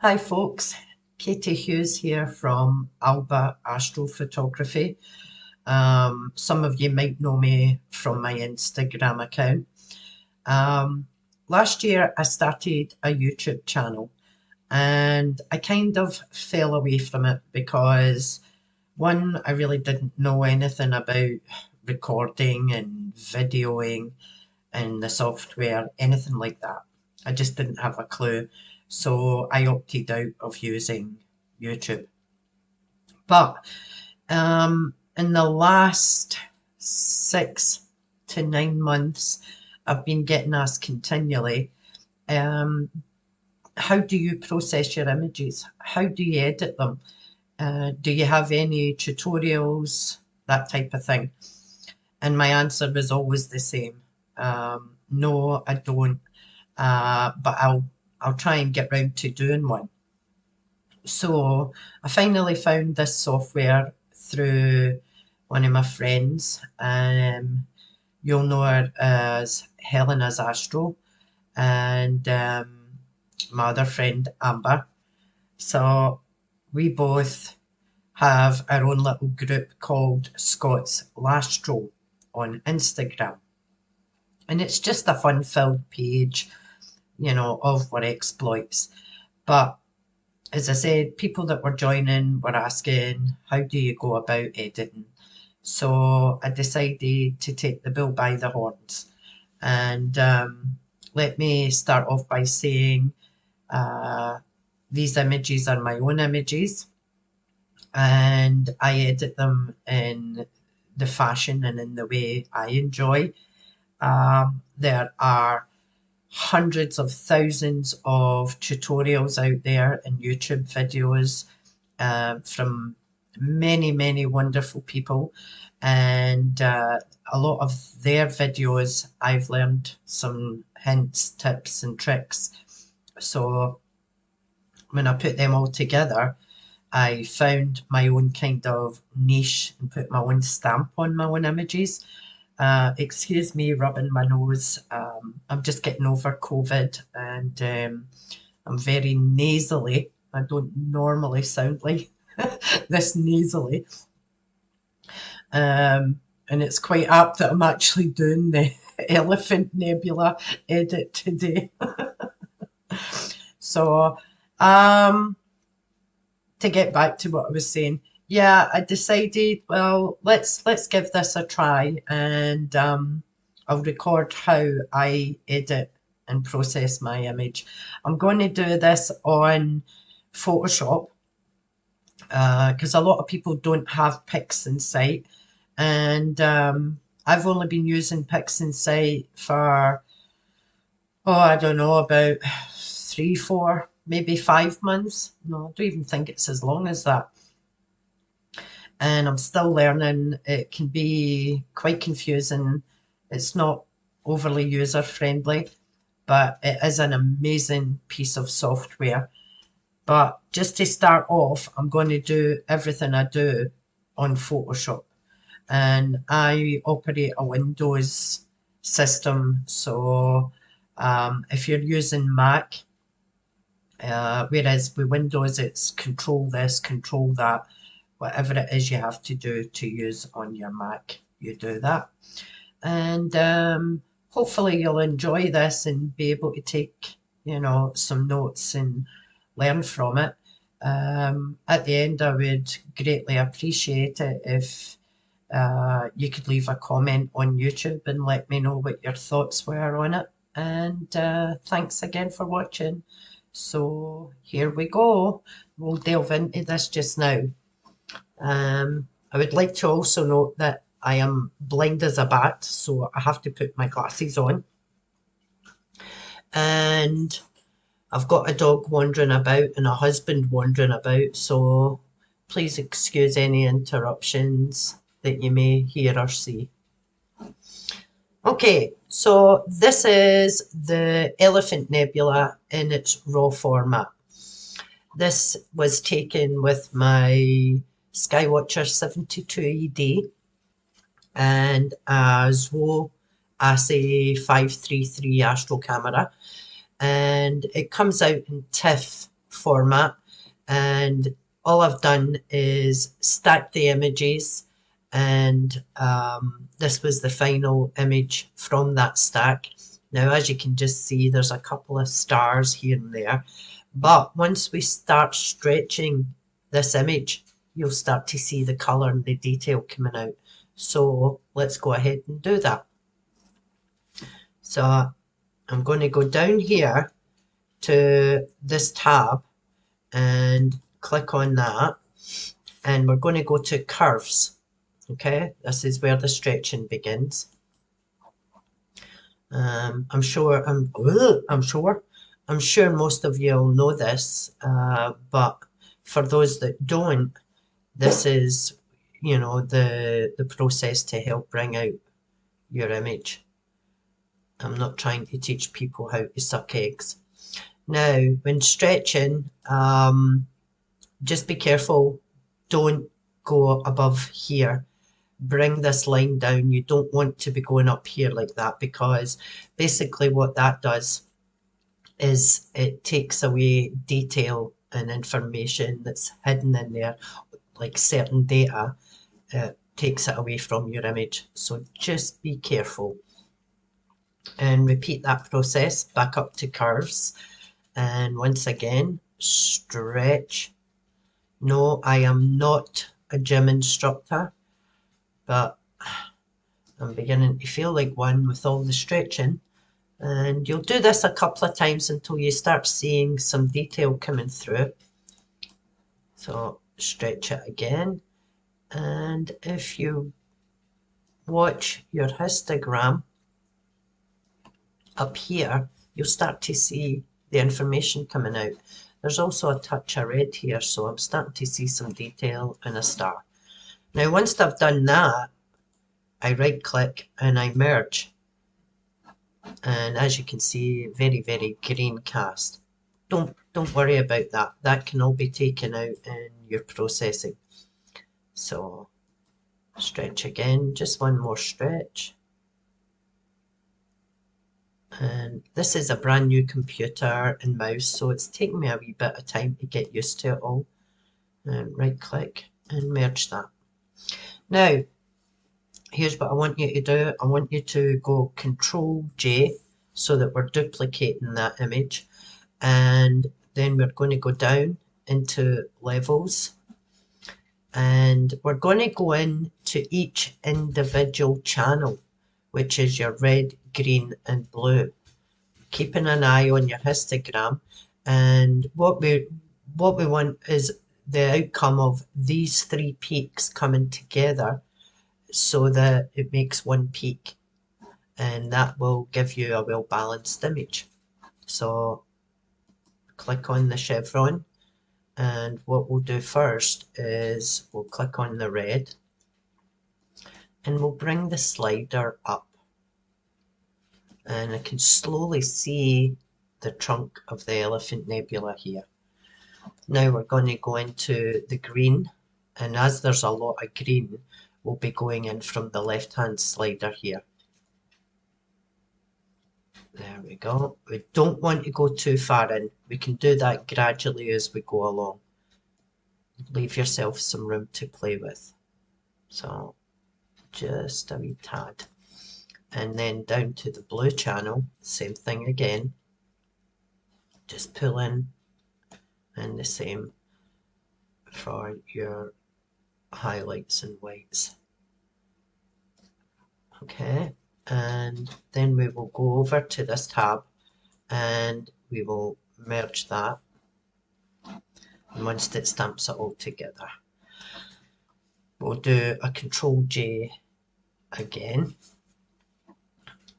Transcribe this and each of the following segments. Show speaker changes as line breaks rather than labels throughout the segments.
Hi folks, Katie Hughes here from Alba Astrophotography. Some of you might know me from my Instagram account. Um, Last year I started a YouTube channel and I kind of fell away from it because one, I really didn't know anything about recording and videoing and the software, anything like that. I just didn't have a clue. So I opted out of using YouTube. But in the last 6 to 9 months, I've been getting asked continually, um, how do you process your images? How do you edit them? Do you have any tutorials? That type of thing. And my answer was always the same. No, I don't. But I'll try and get round to doing one. So I finally found this software through one of my friends. You'll know her as Helena's Astro, and my other friend Amber. So we both have our own little group called Scott's Lastro on Instagram. And it's just a fun-filled page, of our exploits. But as I said, people that were joining were asking, how do you go about editing? So I decided to take the bull by the horns. And let me start off by saying these images are my own images, and I edit them in the fashion and in the way I enjoy. There are hundreds of thousands of tutorials out there and YouTube videos from many, many wonderful people. And a lot of their videos, I've learned some hints, tips, and tricks. So when I put them all together, I found my own kind of niche and put my own stamp on my own images. Excuse me rubbing my nose. I'm just getting over COVID and I'm very nasally. I don't normally sound like this nasally. And it's quite apt that I'm actually doing the Elephant Nebula edit today. So, um, to get back to what I was saying, yeah, I decided, well, let's give this a try, and I'll record how I edit and process my image. I'm going to do this on Photoshop because a lot of people don't have PixInsight, and I've only been using PixInsight for, oh, I don't know, about 3, 4, maybe 5 months. No, I don't even think it's as long as that. And I'm still learning. It can be quite confusing. It's not overly user friendly, but it is an amazing piece of software. But just to start off, I'm going to do everything I do on Photoshop. And I operate a Windows system. So if you're using Mac, whereas with Windows, it's control this, control that, whatever it is you have to do to use on your Mac, you do that. And hopefully you'll enjoy this and be able to take, some notes and learn from it. At the end, I would greatly appreciate it if you could leave a comment on YouTube and let me know what your thoughts were on it. And thanks again for watching. So here we go. We'll delve into this just now. I would like to also note that I am blind as a bat, so I have to put my glasses on. And I've got a dog wandering about and a husband wandering about, so please excuse any interruptions that you may hear or see. Okay, so this is the Elephant Nebula in its raw format. This was taken with my Skywatcher 72ED and a Zwo ASA 533 Astro camera, and it comes out in TIFF format, and all I've done is stack the images, and this was the final image from that stack. Now, as you can just see, there's a couple of stars here and there, but once we start stretching this image, you'll start to see the colour and the detail coming out. So let's go ahead and do that. So I'm going to go down here to this tab and click on that, and we're going to go to curves. Okay, this is where the stretching begins. I'm sure most of you will know this, but for those that don't, this is, you know, the process to help bring out your image. I'm not trying to teach people how to suck eggs. Now, when stretching, just be careful. Don't go above here. Bring this line down. You don't want to be going up here like that, because basically what that does is it takes away detail and information that's hidden in there, like certain data. It takes it away from your image. So just be careful. And repeat that process back up to curves. And once again, stretch. No, I am not a gym instructor, but I'm beginning to feel like one with all the stretching. And you'll do this a couple of times until you start seeing some detail coming through. So stretch it again. And if you watch your histogram up here, you'll start to see the information coming out. There's also a touch of red here, so I'm starting to see some detail in a star. Now, once I've done that, I right click and I merge. And as you can see, very, very green cast. Don't worry about that. That can all be taken out in your processing. So stretch again, just one more stretch. And this is a brand new computer and mouse, so it's taken me a wee bit of time to get used to it all. And right click and merge that. Now, here's what I want you to do. I want you to go Control J so that we're duplicating that image. And then we're going to go down into levels. And we're going to go into each individual channel, which is your red, green and blue. Keeping an eye on your histogram, and what we want is the outcome of these three peaks coming together so that it makes one peak, and that will give you a well balanced image. So click on the chevron, and what we'll do first is we'll click on the red and we'll bring the slider up, and I can slowly see the trunk of the Elephant Nebula here. Now we're going to go into the green, and as there's a lot of green, we'll be going in from the left hand slider here. There we go. We don't want to go too far in. We can do that gradually as we go along. Leave yourself some room to play with. So just a wee tad. And then down to the blue channel, same thing again. Just pull in, and the same for your highlights and whites. Okay, and then we will go over to this tab and we will merge that. And once it stamps it all together, we'll do a Control J again,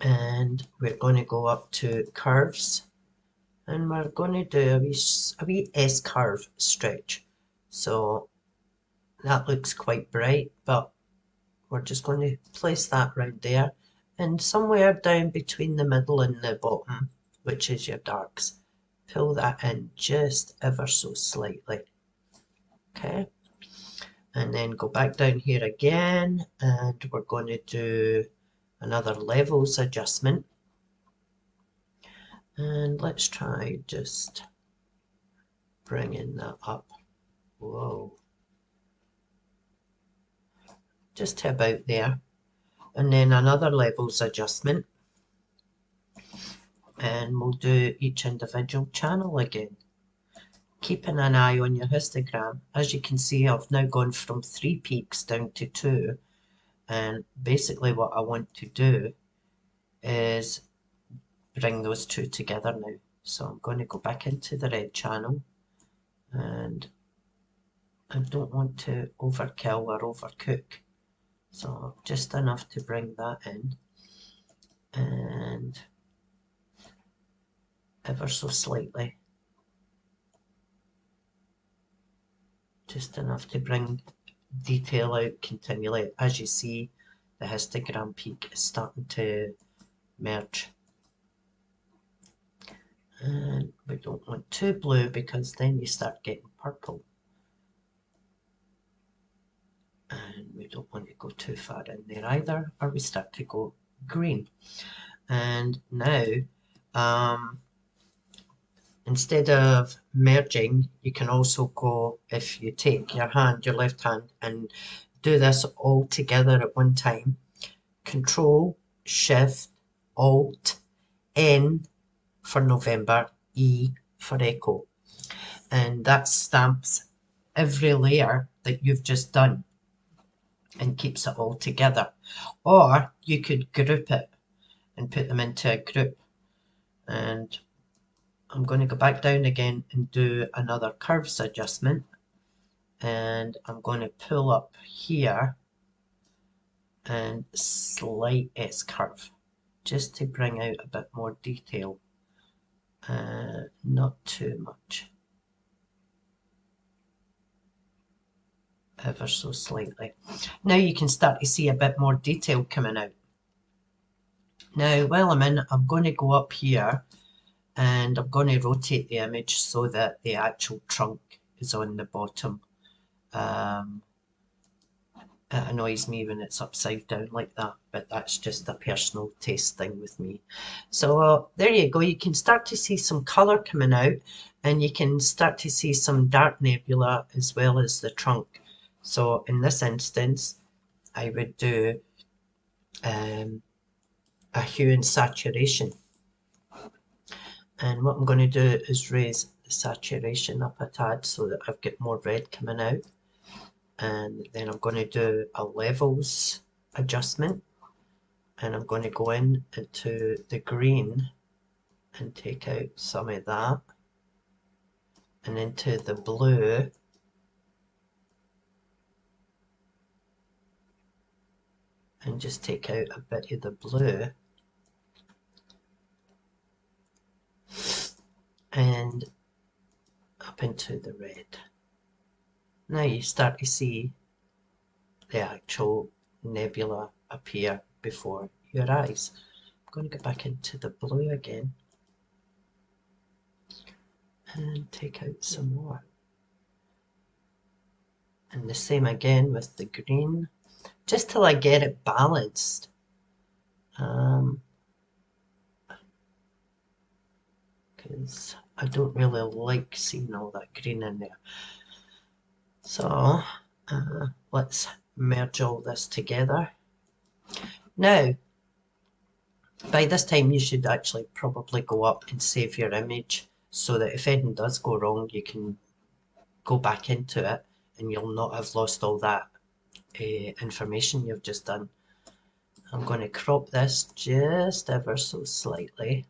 and we're going to go up to curves, and we're going to do a wee S curve stretch. So that looks quite bright, but we're just going to place that round there, and somewhere down between the middle and the bottom, which is your darks, pull that in just ever so slightly. Okay, and then go back down here again, and we're going to do another levels adjustment, and let's try just bringing that up. Whoa. Just to about there. And then another levels adjustment. And we'll do each individual channel again. Keeping an eye on your histogram. As you can see, I've now gone from 3 peaks down to 2. And basically what I want to do is bring those 2 together now. So I'm going to go back into the red channel, and I don't want to overkill or overcook. So just enough to bring that in, and ever so slightly. Just enough to bring detail out continually. As you see, the histogram peak is starting to merge. And we don't want too blue because then you start getting purple. And we don't want to go too far in there either, or we start to go green. And now, instead of merging, you can also go, if you take your hand, your left hand, and do this all together at one time. Control, Shift, Alt, N for November, E for Echo. And that stamps every layer that you've just done and keeps it all together. Or you could group it and put them into a group. And I'm going to go back down again and do another curves adjustment. And I'm going to pull up here and slight S curve just to bring out a bit more detail. Not too much. Ever so slightly. Now you can start to see a bit more detail coming out. Now while I'm in, I'm going to go up here and I'm going to rotate the image so that the actual trunk is on the bottom. It annoys me when it's upside down like that, but that's just a personal taste thing with me. So there you go, you can start to see some colour coming out, and you can start to see some dark nebula as well as the trunk. So in this instance, I would do a hue and saturation. And what I'm going to do is raise the saturation up a tad so that I've got more red coming out. And then I'm going to do a levels adjustment, and I'm going to go in into the green and take out some of that, and into the blue and just take out a bit of the blue, and up into the red. Now you start to see the actual nebula appear before your eyes. I'm going to go back into the blue again and take out some more. And the same again with the green, just till I get it balanced. Because I don't really like seeing all that green in there. So let's merge all this together. Now, by this time you should actually probably go up and save your image so that if anything does go wrong, you can go back into it and you'll not have lost all that information you've just done. I'm going to crop this just ever so slightly,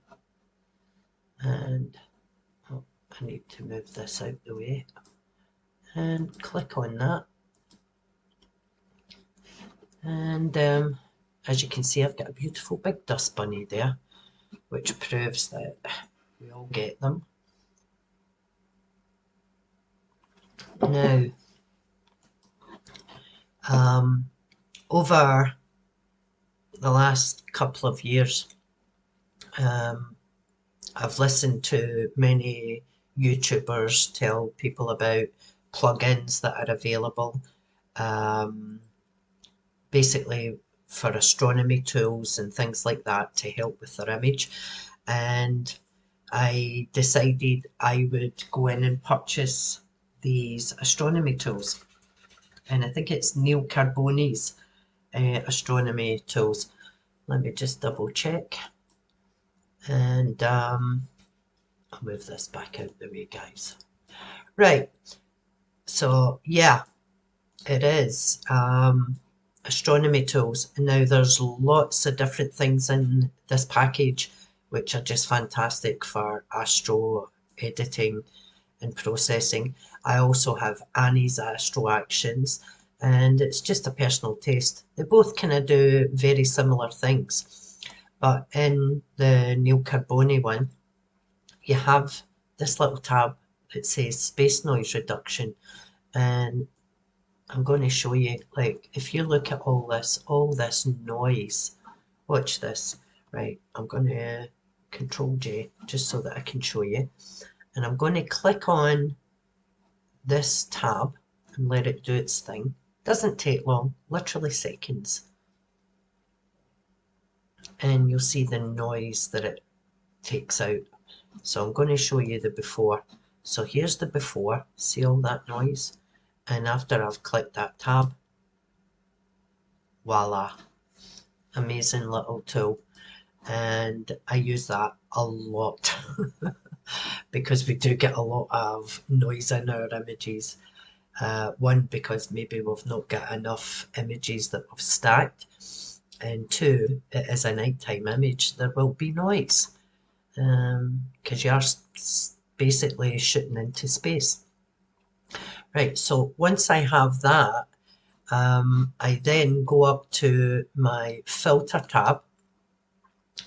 and I need to move this out the way, and click on that. And as you can see, I've got a beautiful big dust bunny there, which proves that we all get them. Now, over the last couple of years, I've listened to many YouTubers tell people about plugins that are available, basically for astronomy tools and things like that to help with their image. And I decided I would go in and purchase these astronomy tools. And I think it's Neil Carboni's astronomy tools. Let me just double check. And I'll move this back out the way, guys. Right, so yeah, it is astronomy tools. Now there's lots of different things in this package which are just fantastic for astro editing and processing. I also have Annie's Astro Actions, and it's just a personal taste. They both kind of do very similar things, but in the Neil Carboni one, you have this little tab that says space noise reduction, and I'm going to show you, like, if you look at all this noise, watch this. Right, I'm going to Control J just so that I can show you, and I'm going to click on this tab and let it do its thing. Doesn't take long, literally seconds, and you'll see the noise that it takes out. So I'm going to show you the before. So here's the before, see all that noise? And after I've clicked that tab, voila, amazing little tool. And I use that a lot because we do get a lot of noise in our images. One, because maybe we've not got enough images that we've stacked, and two, it is a nighttime image, there will be noise because you are basically shooting into space. Right, so once I have that, I then go up to my filter tab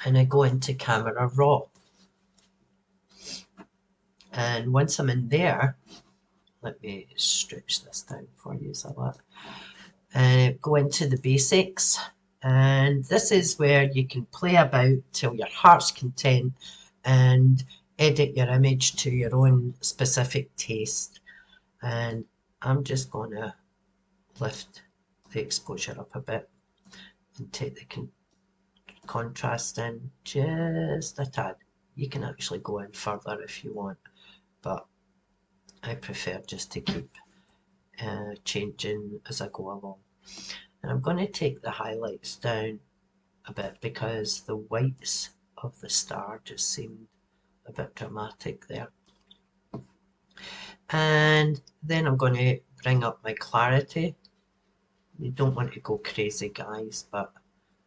and I go into camera raw. And once I'm in there, let me stretch this down for you a lot. Go into the basics, and this is where you can play about till your heart's content and edit your image to your own specific taste. And I'm just going to lift the exposure up a bit and take the contrast in just a tad. You can actually go in further if you want, but I prefer just to keep changing as I go along. And I'm going to take the highlights down a bit because the whites of the star just seemed a bit dramatic there. And then I'm going to bring up my clarity. You don't want to go crazy, guys, but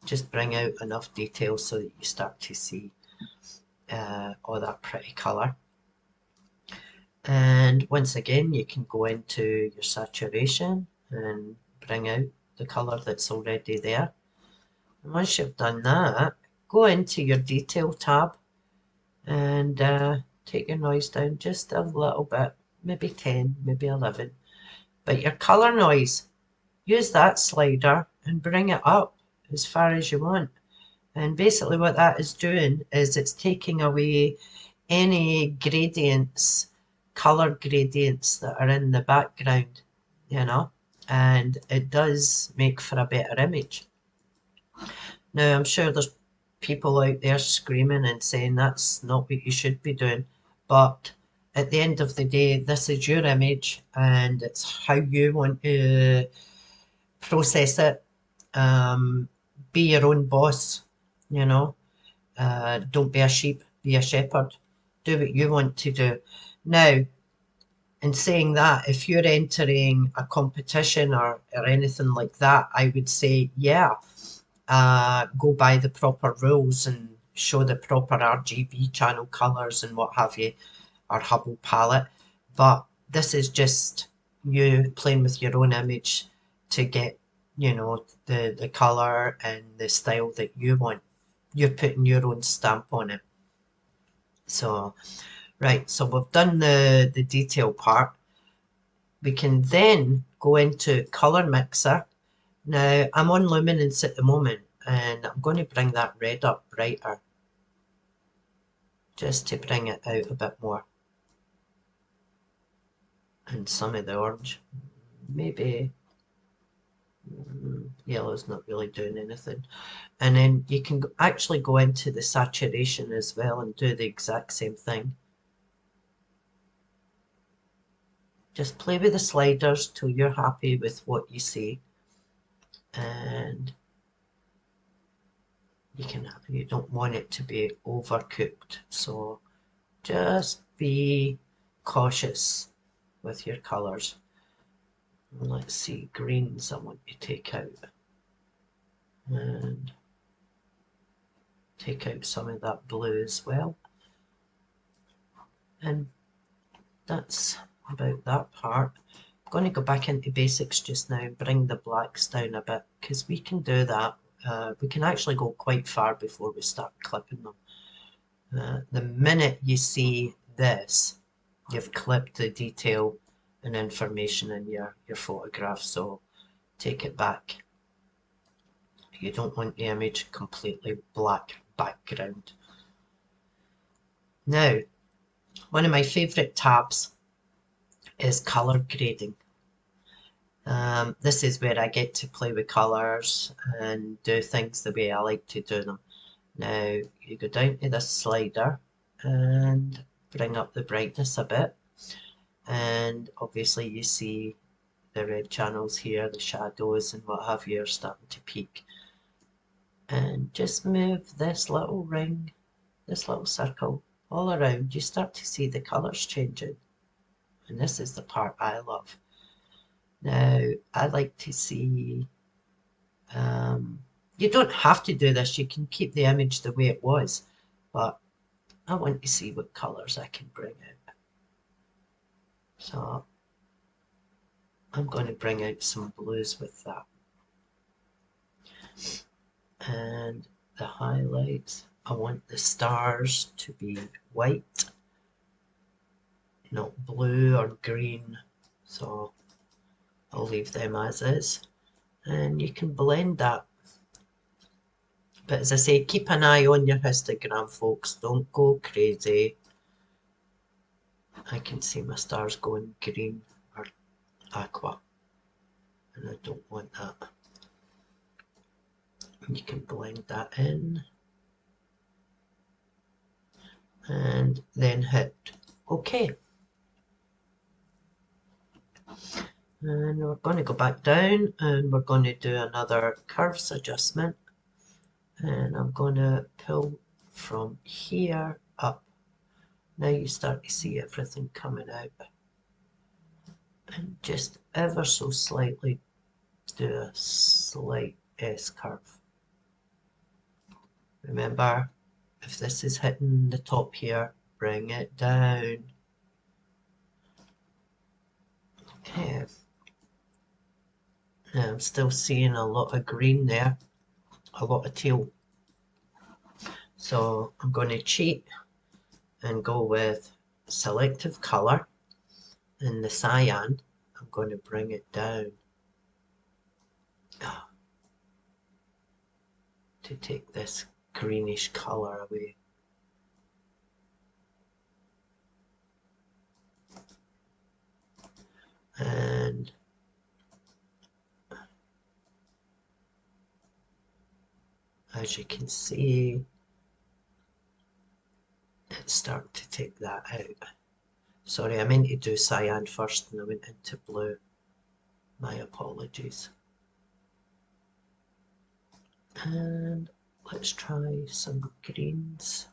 just bring out enough detail so that you start to see all that pretty colour. And once again, you can go into your saturation and bring out the colour that's already there. And once you've done that, go into your detail tab and take your noise down just a little bit, maybe 10, maybe 11. But your colour noise, use that slider and bring it up as far as you want. And basically what that is doing is it's taking away any gradients, colour gradients that are in the background, you know, and it does make for a better image. Now, I'm sure there's people out there screaming and saying that's not what you should be doing, but at the end of the day, this is your image and it's how you want to process it. Be your own boss, you know. Don't be a sheep, be a shepherd. Do what you want to do. Now, in saying that, if you're entering a competition or anything like that, I would say, yeah, go by the proper rules and show the proper RGB channel colours and what have you, or Hubble palette. But this is just you playing with your own image to get, you know, the colour and the style that you want. You're putting your own stamp on it. So, right, so we've done the detail part. We can then go into Colour Mixer. Now, I'm on Luminance at the moment, and I'm going to bring that red up brighter, just to bring it out a bit more. And some of the orange, maybe Yellow's not really doing anything. And then you can actually go into the saturation as well and do the exact same thing. Just play with the sliders till you're happy with what you see. And you don't want it to be overcooked, so just be cautious with your colors. Let's see, greens I want to take out, and take out some of that blue as well. And that's about that part. I'm going to go back into basics just now and bring the blacks down a bit, because we can do that. We can actually go quite far before we start clipping them. The minute you see this, you've clipped the detail and information in your photograph, so take it back. You don't want the image completely black background. Now, one of my favourite tabs is colour grading. This is where I get to play with colours and do things the way I like to do them. Now, you go down to this slider and bring up the brightness a bit, and obviously you see the red channels here, the shadows and what have you are starting to peak. And just move this little ring, this little circle all around, you start to see the colours changing. And this is the part I love. Now, I like to see, you don't have to do this, you can keep the image the way it was, but I want to see what colours I can bring out. So I'm going to bring out some blues with that. And the highlights, I want the stars to be white, not blue or green, so I'll leave them as is. And you can blend that. But as I say, keep an eye on your histogram, folks. Don't go crazy. I can see my stars going green or aqua, and I don't want that. You can blend that in and then hit OK. And we're going to go back down and we're going to do another curves adjustment. And I'm going to pull from here up. Now you start to see everything coming out. And just ever so slightly do a slight S curve. Remember, if this is hitting the top here, bring it down. Okay. Now I'm still seeing a lot of green there, a lot of teal. So I'm going to cheat and go with selective colour. In the cyan, I'm going to bring it down to take this greenish colour away. And as you can see, it's starting to take that out. Sorry, I meant to do cyan first and I went into blue. My apologies. And let's try some greens.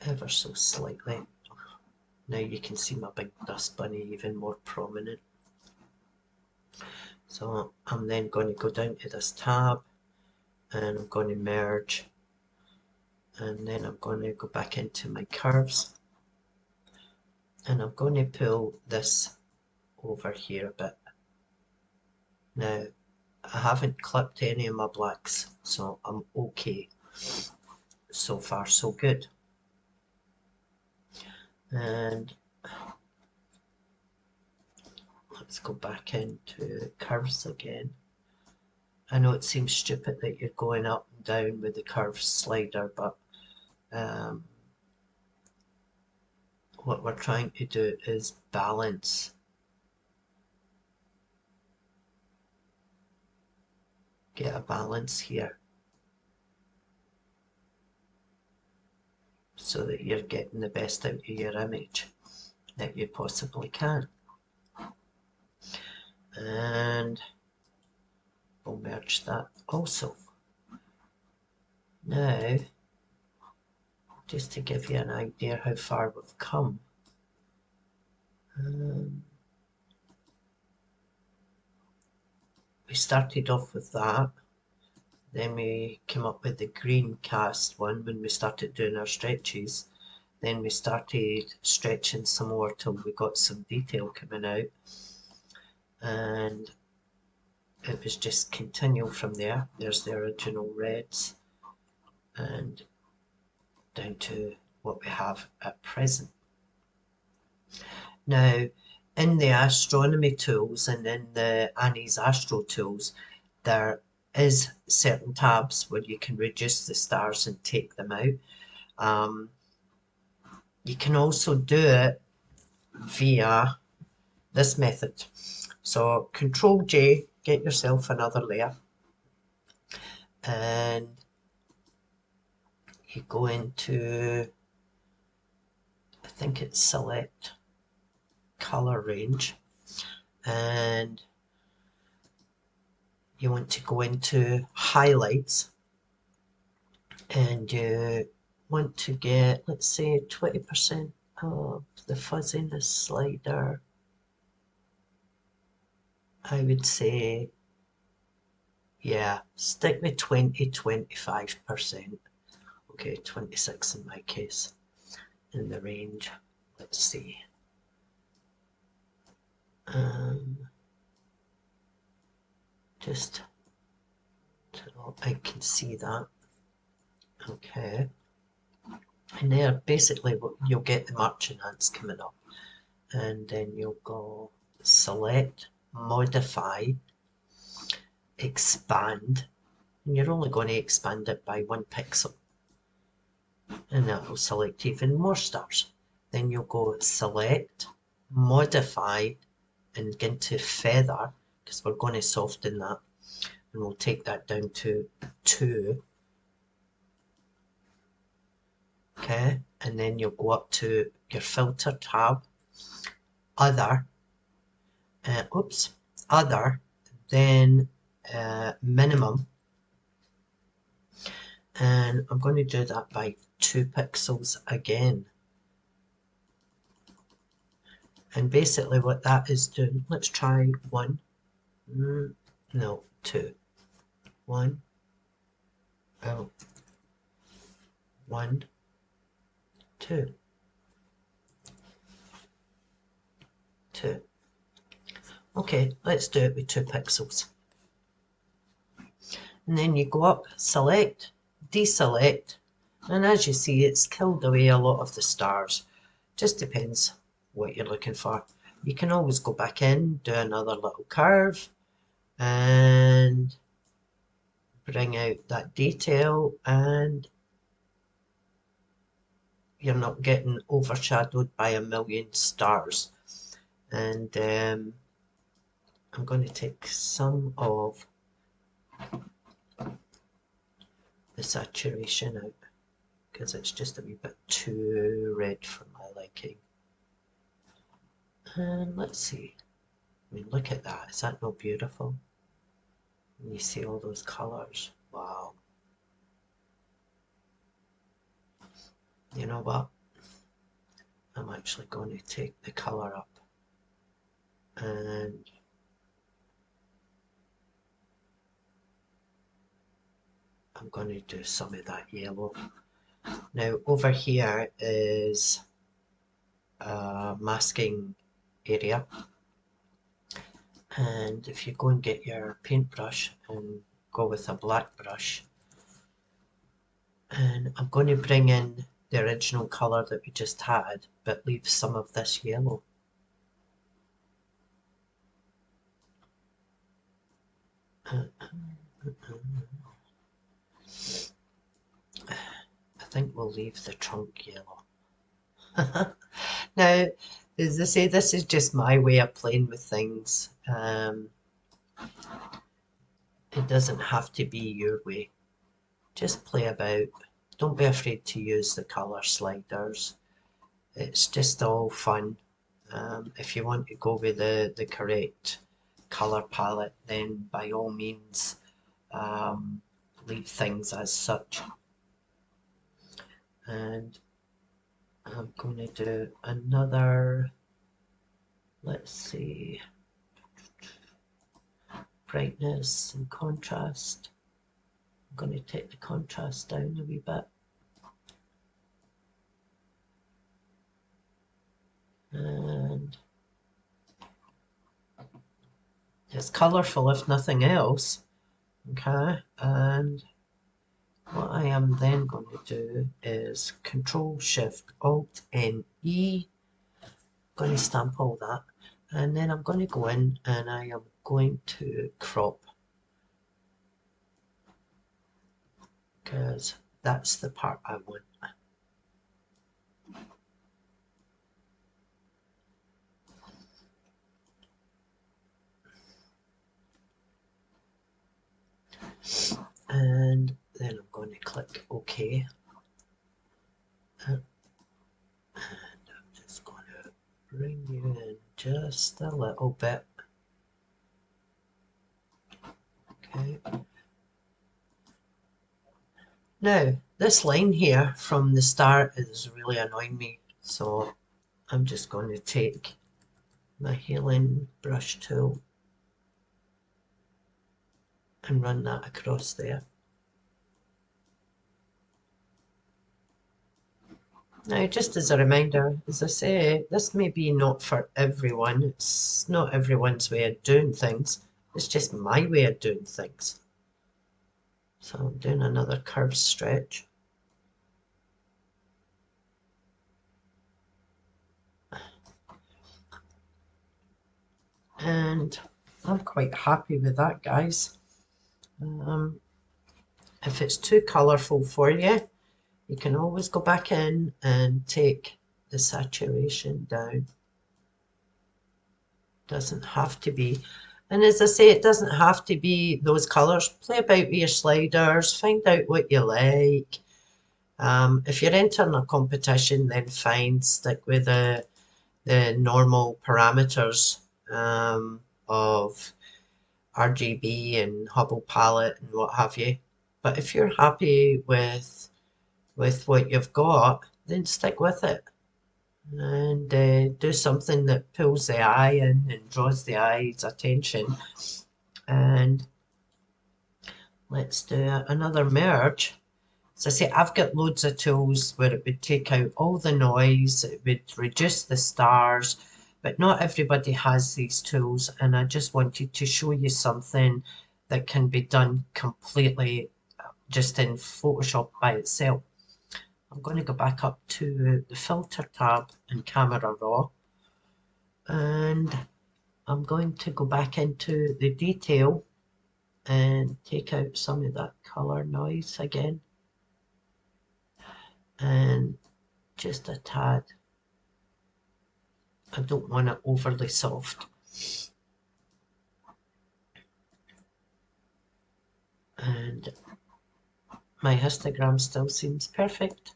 Ever so slightly. Now you can see my big dust bunny even more prominent. So I'm then going to go down to this tab and I'm going to merge, and then I'm going to go back into my curves and I'm going to pull this over here a bit. Now I haven't clipped any of my blacks, so I'm okay. So far so good. And let's go back into curves again. I know it seems stupid that you're going up and down with the curve slider, but what we're trying to do is balance get a balance here so that you're getting the best out of your image that you possibly can. And we'll merge that also. Now, just to give you an idea how far we've come, we started off with that, then we came up with the green cast one when we started doing our stretches, then we started stretching some more till we got some detail coming out, and it was just continual from there. There's the original reds and down to what we have at present. Now, in the astronomy tools and in the Annie's Astro tools, there is certain tabs where you can reduce the stars and take them out. You can also do it via this method. So Control J, get yourself another layer, and you go into, I think it's select color range, and you want to go into highlights, and you want to get, let's say, 20% of the fuzziness slider. I would say, yeah, stick with 20-25%. Okay, 26 in my case. In the range, let's see. Just so I can see that. Okay. And there, basically, you'll get the marching ants coming up. And then you'll go select, modify, expand. And you're only going to expand it by 1 pixel. And that will select even more stars. Then you'll go select, modify, and get into feather, because we're going to soften that, and we'll take that down to 2. Okay, and then you'll go up to your filter tab, other, other, then minimum, and I'm going to do that by 2 pixels again. And basically what that is doing, let's try 1, no, 2, 1, oh, 1, 2, 2. Okay, let's do it with 2 pixels. And then you go up, select, deselect, and as you see, it's killed away a lot of the stars. Just depends what you're looking for. You can always go back in, do another little curve, and bring out that detail, and you're not getting overshadowed by a million stars. And I'm going to take some of the saturation out because it's just a wee bit too red for my liking. And let's see, I mean, look at that, is that not beautiful? And you see all those colours, wow. You know what, I'm actually going to take the colour up and I'm going to do some of that yellow. Now over here is a masking area, and if you go and get your paintbrush and go with a black brush, and I'm going to bring in the original colour that we just had but leave some of this yellow. I think we'll leave the trunk yellow. Now, as I say, this is just my way of playing with things. It doesn't have to be your way. Just play about. Don't be afraid to use the colour sliders. It's just all fun. If you want to go with the correct colour palette, then by all means leave things as such. And I'm going to do another, let's see, brightness and contrast. I'm going to take the contrast down a wee bit. And it's colourful if nothing else. Okay, and what I am then going to do is Control Shift Alt N E. I'm going to stamp all that, and then I'm going to go in and I am going to crop, because that's the part I want. And then I'm going to click OK. And I'm just going to bring you in just a little bit. Okay. Now, this line here from the start is really annoying me, so I'm just going to take my healing brush tool and run that across there. Now, just as a reminder, as I say, this may be not for everyone. It's not everyone's way of doing things. It's just my way of doing things. So I'm doing another curve stretch. And I'm quite happy with that, guys. If it's too colourful for you, you can always go back in and take the saturation down. Doesn't have to be. And as I say, it doesn't have to be those colours. Play about with your sliders, find out what you like. If you're entering a competition, then fine, stick with the normal parameters of RGB and Hubble palette and what have you. But if you're happy with what you've got, then stick with it. And do something that pulls the eye in and draws the eye's attention. And let's do another merge. As I say, I've got loads of tools where it would take out all the noise, it would reduce the stars, but not everybody has these tools, and I just wanted to show you something that can be done completely just in Photoshop by itself. I'm going to go back up to the Filter tab in Camera Raw, and I'm going to go back into the detail and take out some of that colour noise again, and just a tad. I don't want it overly soft. And my histogram still seems perfect.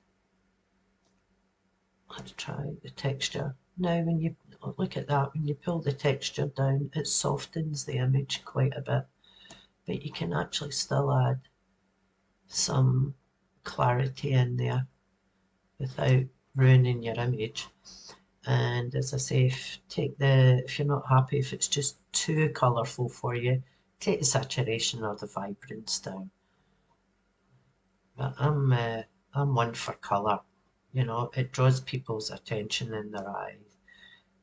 Let's try the texture. Now when you look at that, when you pull the texture down, it softens the image quite a bit, but you can actually still add some clarity in there without ruining your image. And as I say, if you're not happy, if it's just too colourful for you, take the saturation or the vibrance down. But I'm one for colour. You know, it draws people's attention in their eyes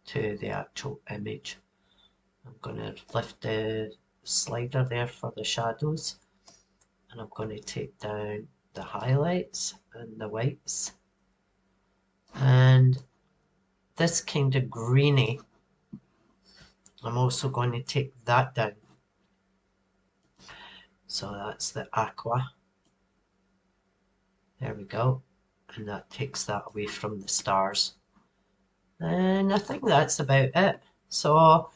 to the actual image. I'm going to lift the slider there for the shadows, and I'm going to take down the highlights and the whites, and this kind of greeny, I'm also going to take that down. So that's the aqua. There we go. And that takes that away from the stars. And I think that's about it. So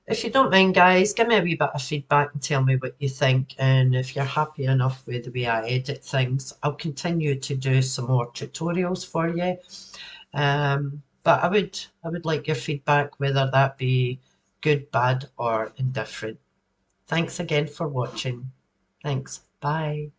If you don't mind, guys, give me a wee bit of feedback and tell me what you think. And if you're happy enough with the way I edit things, I'll continue to do some more tutorials for you. But I would like your feedback, whether that be good, bad, or indifferent. Thanks again for watching. Thanks. Bye.